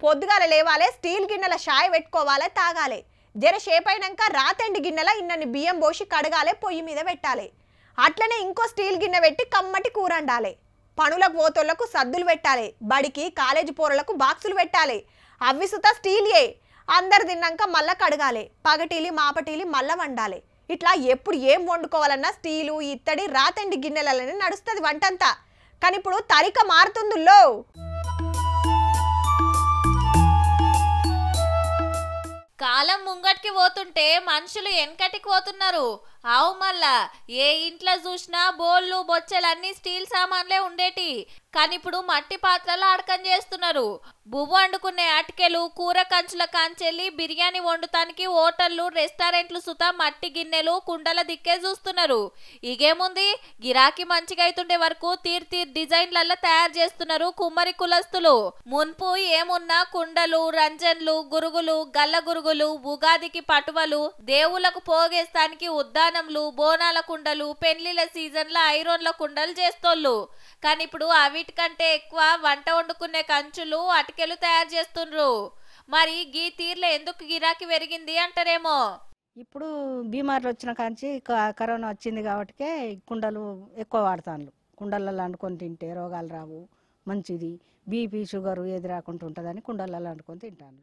పొద్దుగాల లేవాలే, స్టీల్ గిన్నెల షాయ్ పెట్టుకోవాలే, తాగాలే. జర షేపైనాక రాతండి గిన్నెల ఇన్నన్ని బియ్యం పోసి కడగాలే, పొయ్యి మీద పెట్టాలి. అట్లనే ఇంకో స్టీల్ గిన్నె పెట్టి కమ్మటి కూర వండాలి. పనులకు పోతోళ్లకు సద్దులు పెట్టాలి. బడికి కాలేజీ పోరలకు బాక్సులు పెట్టాలి. అవి సుతా స్టీలియే. అందరు తిన్నాక మళ్ళా కడగాలి. పగటీలి మాపటీలి మళ్ళా వండాలి. ఇట్లా ఎప్పుడు ఏం వండుకోవాలన్నా స్టీలు ఇత్తడి రాతండి గిన్నెలనే నడుస్తుంది వంటంతా. కానీ ఇప్పుడు తరిక మారుతుందిలో. కాలం ముంగటికి పోతుంటే మనుషులు వెనకటికి పోతున్నారు. ఆవు మళ్ళా ఏ ఇంట్లో చూసినా బోళ్ళు బొచ్చెలన్నీ స్టీల్ సామాన్లే ఉండేటి. కానీ ఇప్పుడు మట్టి పాత్రలు అడకం చేస్తున్నారు. బువ్వ వండుకునే అటికెలు, కూర కంచుల కాంచెల్లి బిర్యానీ వండుతానికి హోటళ్లు రెస్టారెంట్లు సుతా మట్టి గిన్నెలు కుండల దిక్కే చూస్తున్నారు. ఇగేముంది, గిరాకీ మంచిగా అవుతుండే వరకు తీర్ డిజైన్లలో తయారు చేస్తున్నారు కుమ్మరి కులస్తులు. మున్పు ఏమున్నా కుండలు, రంజన్లు, గురుగులు, గల్ల గురుగులు, ఉగాదికి పటువలు, దేవుళ్లకు పోగేస్తానికి ఉద్దానంలు, బోనాల కుండలు, పెళ్లిల సీజన్ల ఐరోన్ల కుండలు చేస్తోళ్ళు. కానీ ఇప్పుడు అవిటికంటే ఎక్కువ వంట వండుకునే కంచులు, అటికెలు తయారు చేస్తుండ్రు. మరి గీ తీర్ల ఎందుకు గిరాకీ పెరిగింది అంటారేమో. ఇప్పుడు బీమార్లు వచ్చిన కాంచి కరోనా వచ్చింది కాబట్టి కుండలు ఎక్కువ వాడతాను. కుండలలో వండుకొని తింటే రోగాలు రావు, మంచిది. బీపీ షుగర్ ఏది రాకుండా ఉంటుందని కుండలలో వండుకొని తింటాను.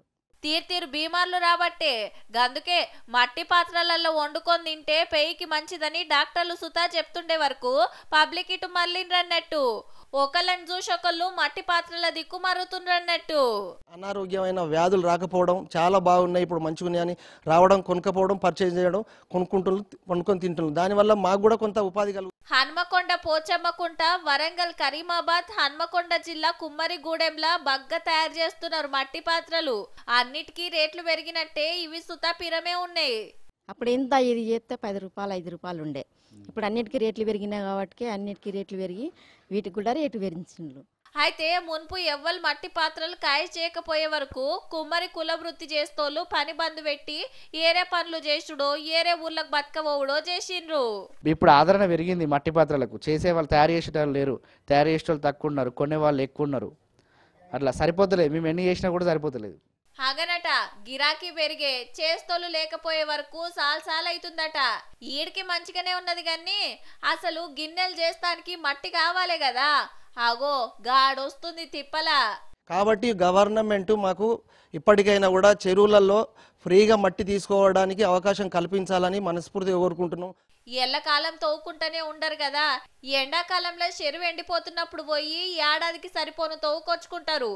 తీరు బీమార్లు రాబట్టే గందుకే మట్టి పాత్రలలో వండుకొని తింటే పెయికి మంచిదని డాక్టర్లు సుతా చెప్తుండే వరకు పబ్లిక్ ఇటు మళ్ళీరన్నట్టు. ఒకళ్ళని చూసి ఒకళ్ళు మట్టి పాత్రల దిక్కు మరుగుతుండ్రన్నట్టు. అనారోగ్యమైన వ్యాధులు రాకపోవడం చాలా బాగున్నాయి. ఇప్పుడు మంచిగున్నాయని రావడం, కొనుక్కపోవడం, పర్చేజ్ చేయడం, కొనుక్కొని తింటున్నారు. దానివల్ల మాకు కూడా కొంత ఉపాధి కలుగు. హన్మకొండ, పోచమ్మకుంట, వరంగల్, కరీమాబాద్, హన్మకొండ జిల్లా కుమ్మరిగూడెంలా బగ్గ తయారు చేస్తున్నారు మట్టి పాత్రలు. అన్నిటికీ రేట్లు పెరిగినట్టే ఇవి సుతా పిరమే ఉన్నాయి. అప్పుడు ఎంత ఇది చేస్తే 10 రూపాయలు 5 రూపాయలు ఉండే. ఇప్పుడు అన్నిటికీ రేట్లు పెరిగినాయి కాబట్టి అన్నిటికీ రేట్లు పెరిగి వీటికి కూడా రేటు పెరిగించిండ్రు. అయితే మున్పు ఎవ్వరు మట్టి పాత్రలు కాయ చేయకపోయే వరకు కుమ్మరి కుల వృత్తి చేస్తోళ్ళు పని బంద్ పెట్టి ఏరే పనులు చేసుడో, ఏరే ఊర్లకు బతకబోవుడో చేసిండ్రు. ఇప్పుడు ఆదరణ పెరిగింది మట్టి పాత్రలకు. చేసే వాళ్ళు తయారు చేసేటోళ్ళు లేరు, తయారు చేసే వాళ్ళు తక్కువ ఉన్నారు, కొనే వాళ్ళు ఎక్కువ ఉన్నారు. అట్లా సరిపోతలేదు. మేము ఎన్ని చేసినా కూడా సరిపోతలేదు. అగనట గిరాకీ పెరిగే చేస్తోళ్ళు లేకపోయే వరకు సాల్ అవుతుందట. ఈడికి మంచిగానే ఉన్నది కానీ అసలు గిన్నెలు చేస్తానికి మట్టి కావాలి కదా. అగో గాడొస్తుంది తిప్పలా. కాబట్టి గవర్నమెంట్ మాకు ఇప్పటికైనా కూడా చెరువులలో ఫ్రీగా మట్టి తీసుకోవడానికి అవకాశం కల్పించాలని మనస్ఫూర్తిగా కోరుకుంటున్నాం. ఎల్లకాలం తవ్వుకుంటూనే ఉండరు కదా. ఎండాకాలంలో చెరువు ఎండిపోతున్నప్పుడు పోయి ఏడాదికి సరిపోను తవ్వుకొచ్చుకుంటారు.